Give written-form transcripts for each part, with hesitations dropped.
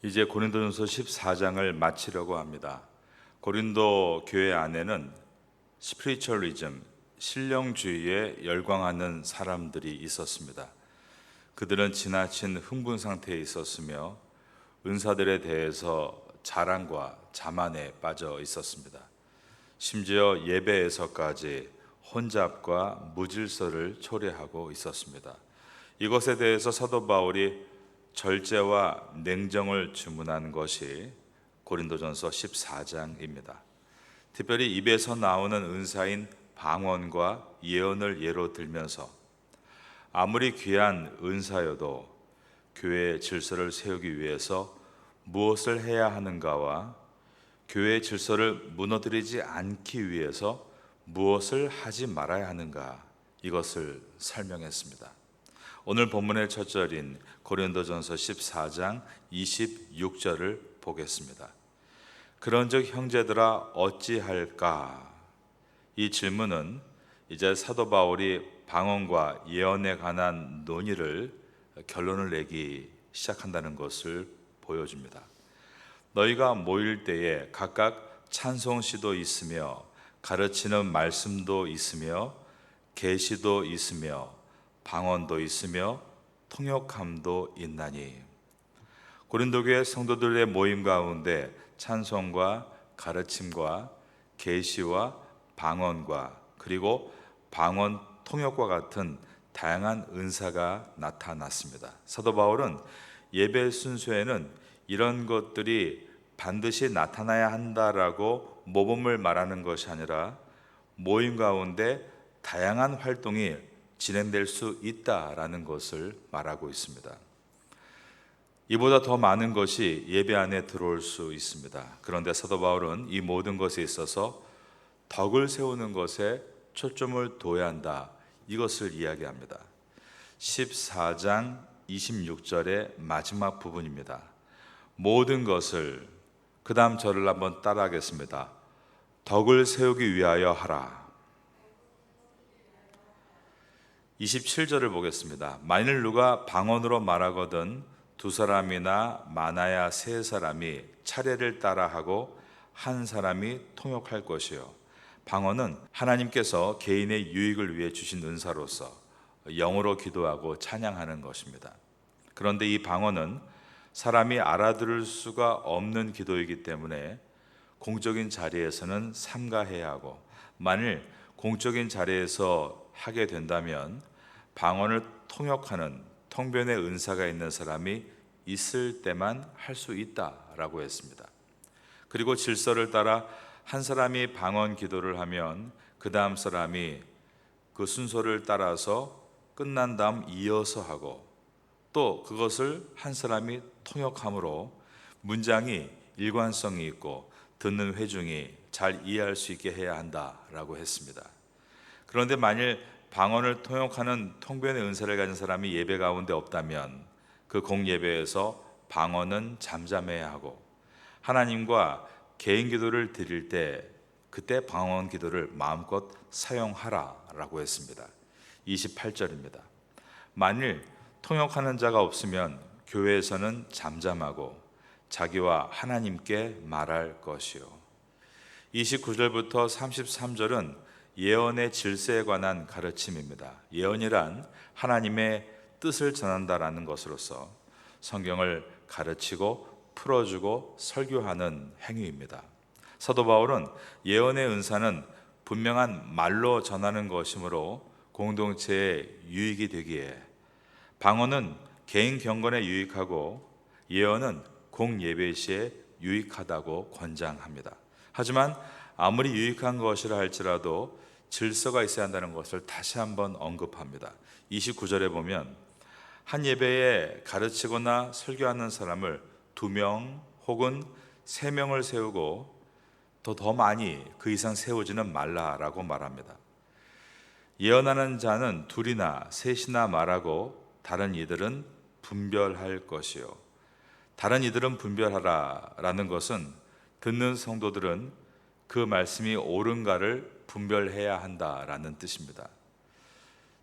이제 고린도전서 14장을 마치려고 합니다. 고린도 교회 안에는 스피리추얼리즘, 신령주의에 열광하는 사람들이 있었습니다. 그들은 지나친 흥분 상태에 있었으며 은사들에 대해서 자랑과 자만에 빠져 있었습니다. 심지어 예배에서까지 혼잡과 무질서를 초래하고 있었습니다. 이것에 대해서 사도 바울이 절제와 냉정을 주문한 것이 고린도전서 14장입니다. 특별히 입에서 나오는 은사인 방언과 예언을 예로 들면서 아무리 귀한 은사여도 교회의 질서를 세우기 위해서 무엇을 해야 하는가와 교회의 질서를 무너뜨리지 않기 위해서 무엇을 하지 말아야 하는가, 이것을 설명했습니다. 오늘 본문의 첫 절인 고린도전서 14장 26절을 보겠습니다. 그런즉 형제들아 어찌할까? 이 질문은 이제 사도 바울이 방언과 예언에 관한 논의를 결론을 내기 시작한다는 것을 보여줍니다. 너희가 모일 때에 각각 찬송시도 있으며 가르치는 말씀도 있으며 계시도 있으며 방언도 있으며 통역함도 있나니. 고린도 교회 성도들의 모임 가운데 찬송과 가르침과 계시와 방언과 그리고 방언 통역과 같은 다양한 은사가 나타났습니다. 사도 바울은 예배 순서에는 이런 것들이 반드시 나타나야 한다라고 모범을 말하는 것이 아니라 모임 가운데 다양한 활동이 진행될 수 있다라는 것을 말하고 있습니다. 이보다 더 많은 것이 예배 안에 들어올 수 있습니다. 그런데 사도 바울은 이 모든 것에 있어서 덕을 세우는 것에 초점을 둬야 한다, 이것을 이야기합니다. 14장 26절의 마지막 부분입니다. 모든 것을, 그 다음 절을 한번 따라하겠습니다. 덕을 세우기 위하여 하라. 27절을 보겠습니다. 만일 누가 방언으로 말하거든 두 사람이나 많아야 세 사람이 차례를 따라하고 한 사람이 통역할 것이요. 방언은 하나님께서 개인의 유익을 위해 주신 은사로서 영어로 기도하고 찬양하는 것입니다. 그런데 이 방언은 사람이 알아들을 수가 없는 기도이기 때문에 공적인 자리에서는 삼가해야 하고, 만일 공적인 자리에서 하게 된다면 방언을 통역하는 통변의 은사가 있는 사람이 있을 때만 할 수 있다라고 했습니다. 그리고 질서를 따라 한 사람이 방언 기도를 하면 그 다음 사람이 그 순서를 따라서 끝난 다음 이어서 하고, 또 그것을 한 사람이 통역함으로 문장이 일관성이 있고 듣는 회중이 잘 이해할 수 있게 해야 한다라고 했습니다. 그런데 만일 방언을 통역하는 통변의 은사를 가진 사람이 예배 가운데 없다면 그 공예배에서 방언은 잠잠해야 하고, 하나님과 개인 기도를 드릴 때 그때 방언 기도를 마음껏 사용하라라고 했습니다. 28절입니다. 만일 통역하는 자가 없으면 교회에서는 잠잠하고 자기와 하나님께 말할 것이요. 29절부터 33절은 예언의 질서에 관한 가르침입니다. 예언이란 하나님의 뜻을 전한다라는 것으로서 성경을 가르치고 풀어주고 설교하는 행위입니다. 사도 바울은 예언의 은사는 분명한 말로 전하는 것이므로 공동체에 유익이 되기에, 방언은 개인 경건에 유익하고 예언은 공예배 시에 유익하다고 권장합니다. 하지만 아무리 유익한 것이라 할지라도 질서가 있어야 한다는 것을 다시 한번 언급합니다. 29절에 보면 한 예배에 가르치거나 설교하는 사람을 2명 혹은 3명을 세우고 더 많이 그 이상 세우지는 말라라고 말합니다. 예언하는 자는 2이나 3이나 말하고 다른 이들은 분별할 것이요. 다른 이들은 분별하라라는 것은 듣는 성도들은 그 말씀이 옳은가를 분별해야 한다라는 뜻입니다.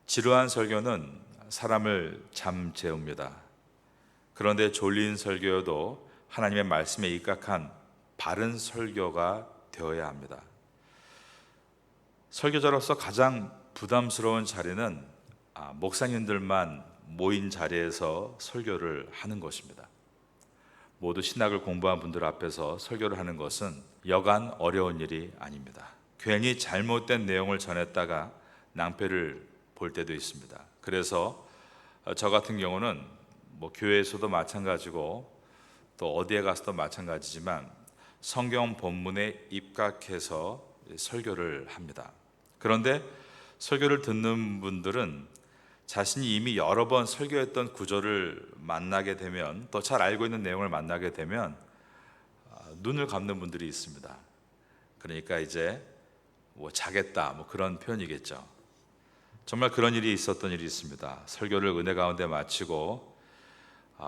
지루한 설교는 사람을 잠재웁니다. 그런데 졸린 설교여도 하나님의 말씀에 입각한 바른 설교가 되어야 합니다. 설교자로서 가장 부담스러운 자리는 목사님들만 모인 자리에서 설교를 하는 것입니다. 모두 신학을 공부한 분들 앞에서 설교를 하는 것은 여간 어려운 일이 아닙니다. 괜히 잘못된 내용을 전했다가 낭패를 볼 때도 있습니다. 그래서 저 같은 경우는 교회에서도 마찬가지고 또 어디에 가서도 마찬가지지만 성경 본문에 입각해서 설교를 합니다. 그런데 설교를 듣는 분들은 자신이 이미 여러 번 설교했던 구절을 만나게 되면, 또 잘 알고 있는 내용을 만나게 되면 눈을 감는 분들이 있습니다. 그러니까 이제 자겠다 그런 표현이겠죠. 정말 그런 일이 있었던 일이 있습니다. 설교를 은혜 가운데 마치고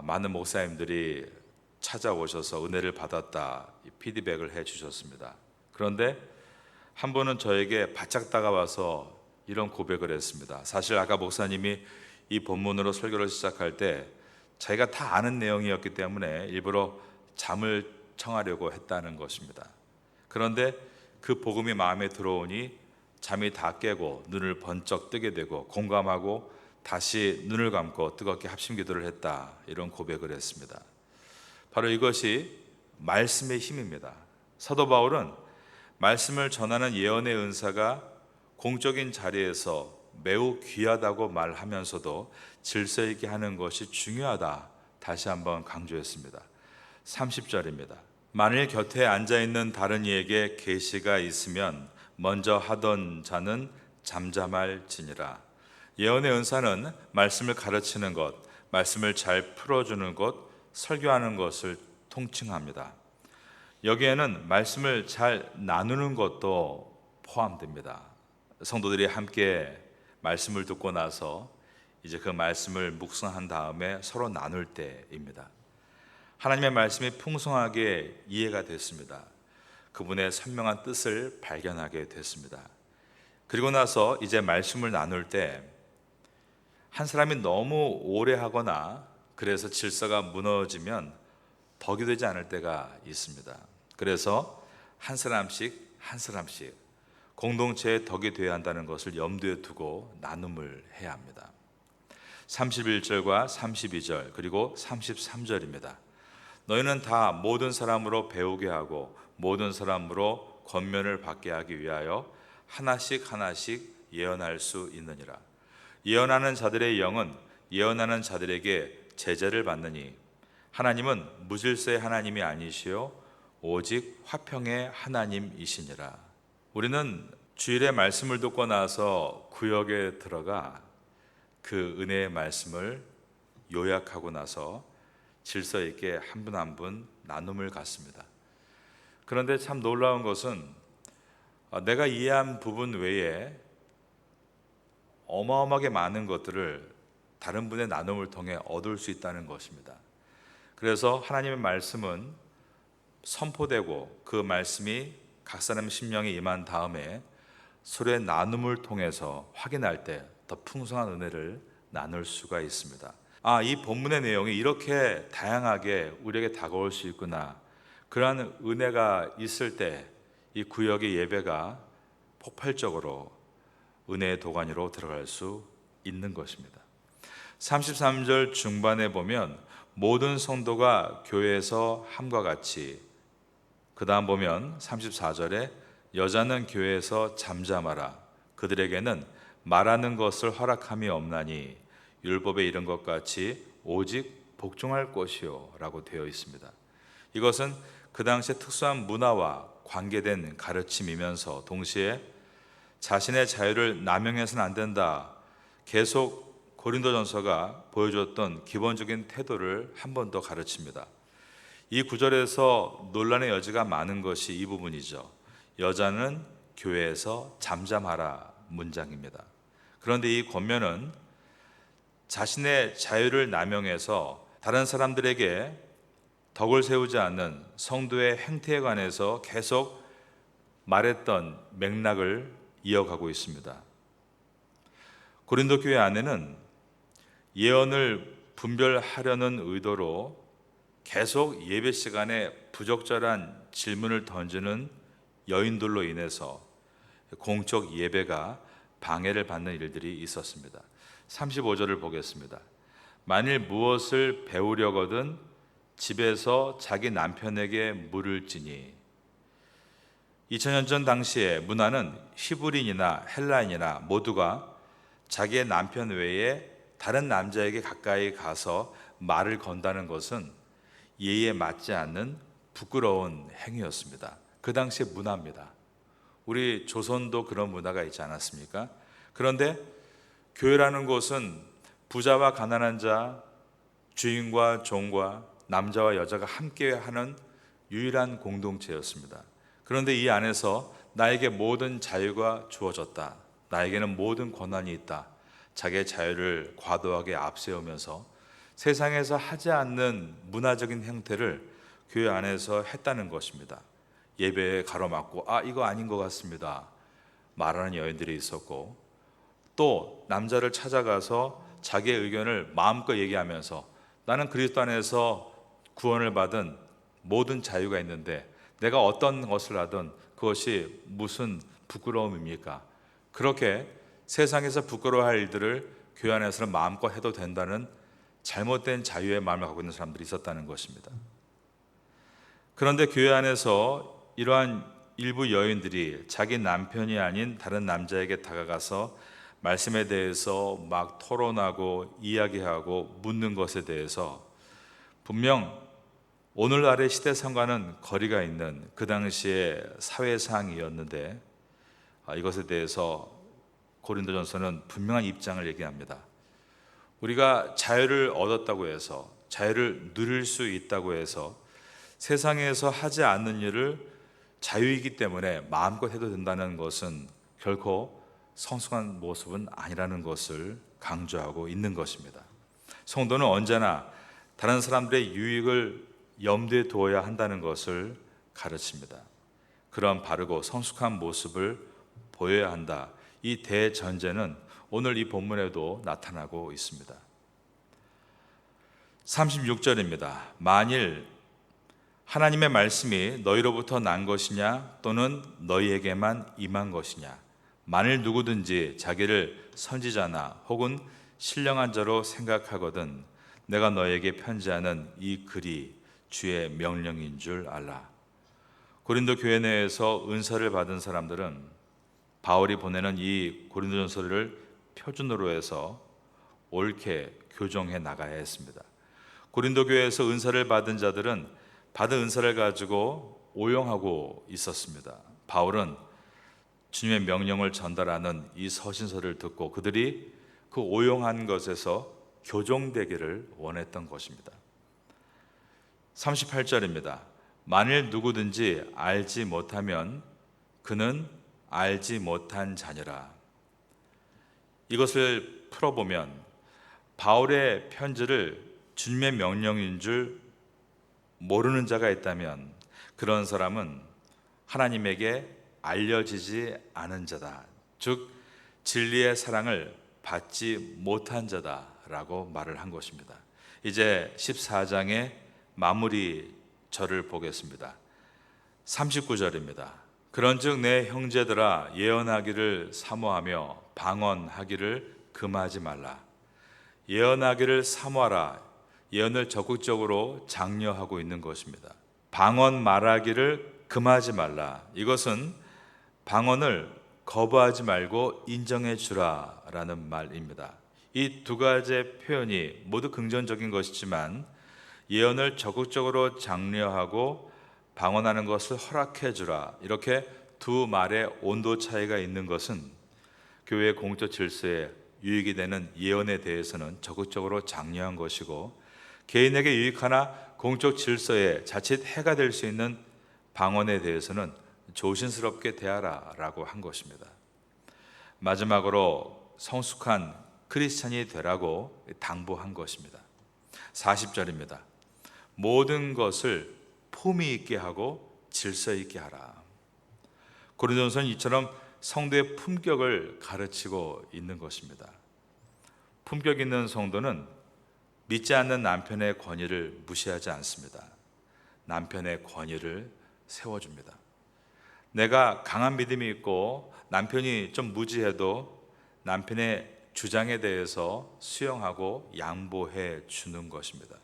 많은 목사님들이 찾아오셔서 은혜를 받았다 피드백을 해 주셨습니다. 그런데 한 분은 저에게 바짝 다가와서 이런 고백을 했습니다. 사실 아까 목사님이 이 본문으로 설교를 시작할 때 자기가 다 아는 내용이었기 때문에 일부러 잠을 청하려고 했다는 것입니다. 그런데 그 복음이 마음에 들어오니 잠이 다 깨고 눈을 번쩍 뜨게 되고 공감하고 다시 눈을 감고 뜨겁게 합심기도를 했다, 이런 고백을 했습니다. 바로 이것이 말씀의 힘입니다. 사도 바울은 말씀을 전하는 예언의 은사가 공적인 자리에서 매우 귀하다고 말하면서도 질서 있게 하는 것이 중요하다, 다시 한번 강조했습니다. 30절입니다. 만일 곁에 앉아있는 다른 이에게 계시가 있으면 먼저 하던 자는 잠잠할지니라. 예언의 은사는 말씀을 가르치는 것, 말씀을 잘 풀어주는 것, 설교하는 것을 통칭합니다. 여기에는 말씀을 잘 나누는 것도 포함됩니다. 성도들이 함께 말씀을 듣고 나서 이제 그 말씀을 묵상한 다음에 서로 나눌 때입니다. 하나님의 말씀이 풍성하게 이해가 됐습니다. 그분의 선명한 뜻을 발견하게 됐습니다. 그리고 나서 이제 말씀을 나눌 때 한 사람이 너무 오래 하거나 그래서 질서가 무너지면 덕이 되지 않을 때가 있습니다. 그래서 한 사람씩 공동체의 덕이 되어야 한다는 것을 염두에 두고 나눔을 해야 합니다. 31절과 32절 그리고 33절입니다. 너희는 다 모든 사람으로 배우게 하고 모든 사람으로 권면을 받게 하기 위하여 하나씩 예언할 수 있느니라. 예언하는 자들의 영은 예언하는 자들에게 제재를 받느니 하나님은 무질서의 하나님이 아니시요 오직 화평의 하나님이시니라. 우리는 주일에 말씀을 듣고 나서 구역에 들어가 그 은혜의 말씀을 요약하고 나서 질서 있게 한 분 한 분 나눔을 갖습니다. 그런데 참 놀라운 것은 내가 이해한 부분 외에 어마어마하게 많은 것들을 다른 분의 나눔을 통해 얻을 수 있다는 것입니다. 그래서 하나님의 말씀은 선포되고 그 말씀이 각 사람의 심령에 임한 다음에 서로의 나눔을 통해서 확인할 때 더 풍성한 은혜를 나눌 수가 있습니다. 이 본문의 내용이 이렇게 다양하게 우리에게 다가올 수 있구나. 그러한 은혜가 있을 때 이 구역의 예배가 폭발적으로 은혜의 도가니로 들어갈 수 있는 것입니다. 33절 중반에 보면 모든 성도가 교회에서 함과 같이, 그 다음 보면 34절에 여자는 교회에서 잠잠하라. 그들에게는 말하는 것을 허락함이 없나니 율법에 이른 것 같이 오직 복종할 것이요 라고 되어 있습니다. 이것은 그 당시에 특수한 문화와 관계된 가르침이면서 동시에 자신의 자유를 남용해서는 안 된다, 계속 고린도전서가 보여줬던 기본적인 태도를 한 번 더 가르칩니다. 이 구절에서 논란의 여지가 많은 것이 이 부분이죠. 여자는 교회에서 잠잠하라 문장입니다. 그런데 이 권면은 자신의 자유를 남용해서 다른 사람들에게 덕을 세우지 않는 성도의 행태에 관해서 계속 말했던 맥락을 이어가고 있습니다. 고린도 교회 안에는 예언을 분별하려는 의도로 계속 예배 시간에 부적절한 질문을 던지는 여인들로 인해서 공적 예배가 방해를 받는 일들이 있었습니다. 35절을 보겠습니다. 만일 무엇을 배우려거든 집에서 자기 남편에게 물을지니. 2000년 전 당시에 문화는 히브리인이나 헬라인이나 모두가 자기의 남편 외에 다른 남자에게 가까이 가서 말을 건다는 것은 예의에 맞지 않는 부끄러운 행위였습니다. 그 당시의 문화입니다. 우리 조선도 그런 문화가 있지 않았습니까? 그런데 교회라는 곳은 부자와 가난한 자, 주인과 종과 남자와 여자가 함께 하는 유일한 공동체였습니다. 그런데 이 안에서 나에게 모든 자유가 주어졌다, 나에게는 모든 권한이 있다, 자기의 자유를 과도하게 앞세우면서 세상에서 하지 않는 문화적인 행태를 교회 안에서 했다는 것입니다. 예배에 가로막고 이거 아닌 것 같습니다 말하는 여인들이 있었고, 또 남자를 찾아가서 자기의 의견을 마음껏 얘기하면서 나는 그리스도 안에서 구원을 받은 모든 자유가 있는데 내가 어떤 것을 하든 그것이 무슨 부끄러움입니까? 그렇게 세상에서 부끄러워할 일들을 교회 안에서는 마음껏 해도 된다는 잘못된 자유의 마음을 갖고 있는 사람들이 있었다는 것입니다. 그런데 교회 안에서 이러한 일부 여인들이 자기 남편이 아닌 다른 남자에게 다가가서 말씀에 대해서 막 토론하고 이야기하고 묻는 것에 대해서 분명 오늘날의 시대상과는 거리가 있는 그 당시의 사회상이었는데, 이것에 대해서 고린도전서는 분명한 입장을 얘기합니다. 우리가 자유를 얻었다고 해서, 자유를 누릴 수 있다고 해서 세상에서 하지 않는 일을 자유이기 때문에 마음껏 해도 된다는 것은 결코 성숙한 모습은 아니라는 것을 강조하고 있는 것입니다. 성도는 언제나 다른 사람들의 유익을 염두에 두어야 한다는 것을 가르칩니다. 그런 바르고 성숙한 모습을 보여야 한다, 이 대전제는 오늘 이 본문에도 나타나고 있습니다. 36절입니다. 만일 하나님의 말씀이 너희로부터 난 것이냐 또는 너희에게만 임한 것이냐, 만일 누구든지 자기를 선지자나 혹은 신령한 자로 생각하거든 내가 너에게 편지하는 이 글이 주의 명령인 줄 알라. 고린도 교회 내에서 은사를 받은 사람들은 바울이 보내는 이 고린도전서를 표준으로 해서 옳게 교정해 나가야 했습니다. 고린도 교회에서 은사를 받은 자들은 받은 은사를 가지고 오용하고 있었습니다. 바울은 주님의 명령을 전달하는 이 서신서를 듣고 그들이 그 오용한 것에서 교정되기를 원했던 것입니다. 38절입니다. 만일 누구든지 알지 못하면 그는 알지 못한 자니라. 이것을 풀어보면 바울의 편지를 주님의 명령인 줄 모르는 자가 있다면 그런 사람은 하나님에게 알려지지 않은 자다, 즉 진리의 사랑을 받지 못한 자다라고 말을 한 것입니다. 이제 14장의 마무리 절을 보겠습니다. 39절입니다. 그런즉 내 형제들아 예언하기를 사모하며 방언하기를 금하지 말라. 예언하기를 사모하라. 예언을 적극적으로 장려하고 있는 것입니다. 방언 말하기를 금하지 말라. 이것은 방언을 거부하지 말고 인정해 주라라는 말입니다. 이 두 가지의 표현이 모두 긍정적인 것이지만 예언을 적극적으로 장려하고 방언하는 것을 허락해 주라, 이렇게 두 말의 온도 차이가 있는 것은 교회의 공적 질서에 유익이 되는 예언에 대해서는 적극적으로 장려한 것이고, 개인에게 유익하나 공적 질서에 자칫 해가 될 수 있는 방언에 대해서는 조심스럽게 대하라라고 한 것입니다. 마지막으로 성숙한 크리스찬이 되라고 당부한 것입니다. 40절입니다. 모든 것을 품위 있게 하고 질서 있게 하라. 고린도전서는 이처럼 성도의 품격을 가르치고 있는 것입니다. 품격 있는 성도는 믿지 않는 남편의 권위를 무시하지 않습니다. 남편의 권위를 세워줍니다. 내가 강한 믿음이 있고 남편이 좀 무지해도 남편의 주장에 대해서 수용하고 양보해 주는 것입니다.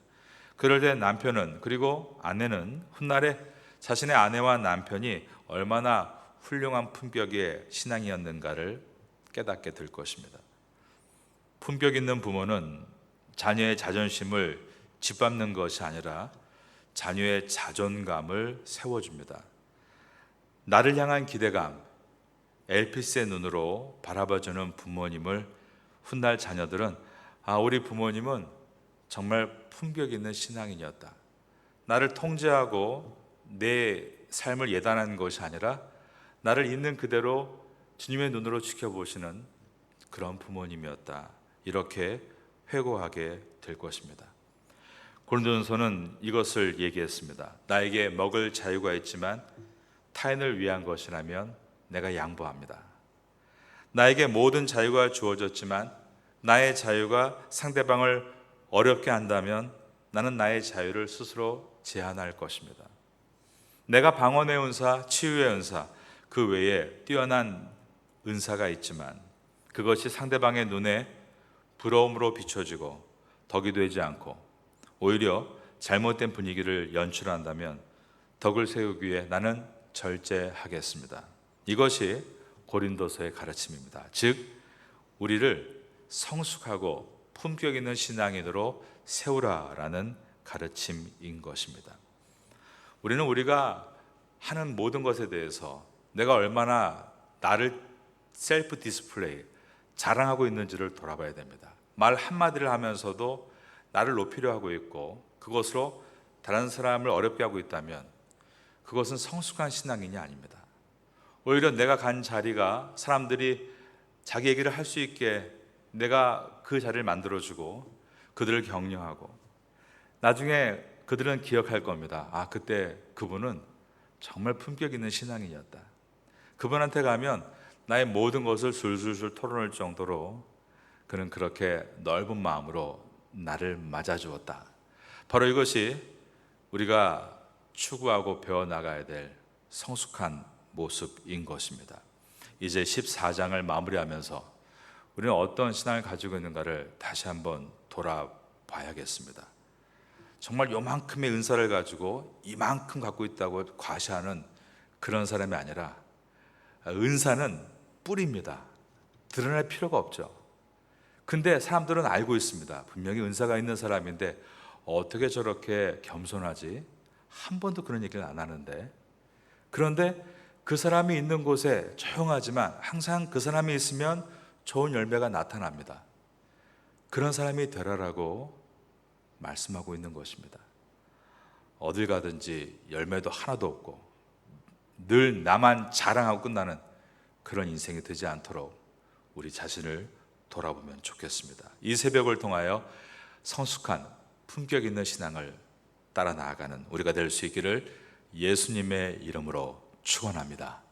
그럴 때 남편은, 그리고 아내는 훗날에 자신의 아내와 남편이 얼마나 훌륭한 품격의 신앙이었는가를 깨닫게 될 것입니다. 품격 있는 부모는 자녀의 자존심을 짓밟는 것이 아니라 자녀의 자존감을 세워줍니다. 나를 향한 기대감, 엘피스의 눈으로 바라봐주는 부모님을 훗날 자녀들은 우리 부모님은 정말 품격 있는 신앙인이었다. 나를 통제하고 내 삶을 예단하는 것이 아니라 나를 있는 그대로 주님의 눈으로 지켜보시는 그런 부모님이었다. 이렇게 회고하게 될 것입니다. 고린도전서는 이것을 얘기했습니다. 나에게 먹을 자유가 있지만 타인을 위한 것이라면 내가 양보합니다. 나에게 모든 자유가 주어졌지만 나의 자유가 상대방을 어렵게 한다면 나는 나의 자유를 스스로 제한할 것입니다. 내가 방언의 은사, 치유의 은사, 그 외에 뛰어난 은사가 있지만 그것이 상대방의 눈에 부러움으로 비춰지고 덕이 되지 않고 오히려 잘못된 분위기를 연출한다면 덕을 세우기 위해 나는 절제하겠습니다. 이것이 고린도서의 가르침입니다. 즉 우리를 성숙하고 품격 있는 신앙인으로 세우라라는 가르침인 것입니다. 우리는 우리가 하는 모든 것에 대해서 내가 얼마나 나를 셀프 디스플레이, 자랑하고 있는지를 돌아봐야 됩니다. 말 한마디를 하면서도 나를 높이려 하고 있고 그것으로 다른 사람을 어렵게 하고 있다면 그것은 성숙한 신앙인이 아닙니다. 오히려 내가 간 자리가 사람들이 자기 얘기를 할 수 있게 내가 그 자리를 만들어주고 그들을 격려하고 나중에 그들은 기억할 겁니다. 그때 그분은 정말 품격 있는 신앙인이었다. 그분한테 가면 나의 모든 것을 술술술 털어낼 정도로 그는 그렇게 넓은 마음으로 나를 맞아주었다. 바로 이것이 우리가 추구하고 배워나가야 될 성숙한 모습인 것입니다. 이제 14장을 마무리하면서 우리는 어떤 신앙을 가지고 있는가를 다시 한번 돌아봐야겠습니다. 정말 요만큼의 은사를 가지고 이만큼 갖고 있다고 과시하는 그런 사람이 아니라 은사는 뿌리입니다. 드러낼 필요가 없죠. 근데 사람들은 알고 있습니다. 분명히 은사가 있는 사람인데 어떻게 저렇게 겸손하지? 한 번도 그런 얘기를 안 하는데. 그런데 그 사람이 있는 곳에 조용하지만 항상 그 사람이 있으면 좋은 열매가 나타납니다. 그런 사람이 되라라고 말씀하고 있는 것입니다. 어딜 가든지 열매도 하나도 없고 늘 나만 자랑하고 끝나는 그런 인생이 되지 않도록 우리 자신을 돌아보면 좋겠습니다. 이 새벽을 통하여 성숙한 품격 있는 신앙을 따라 나아가는 우리가 될 수 있기를 예수님의 이름으로 축원합니다.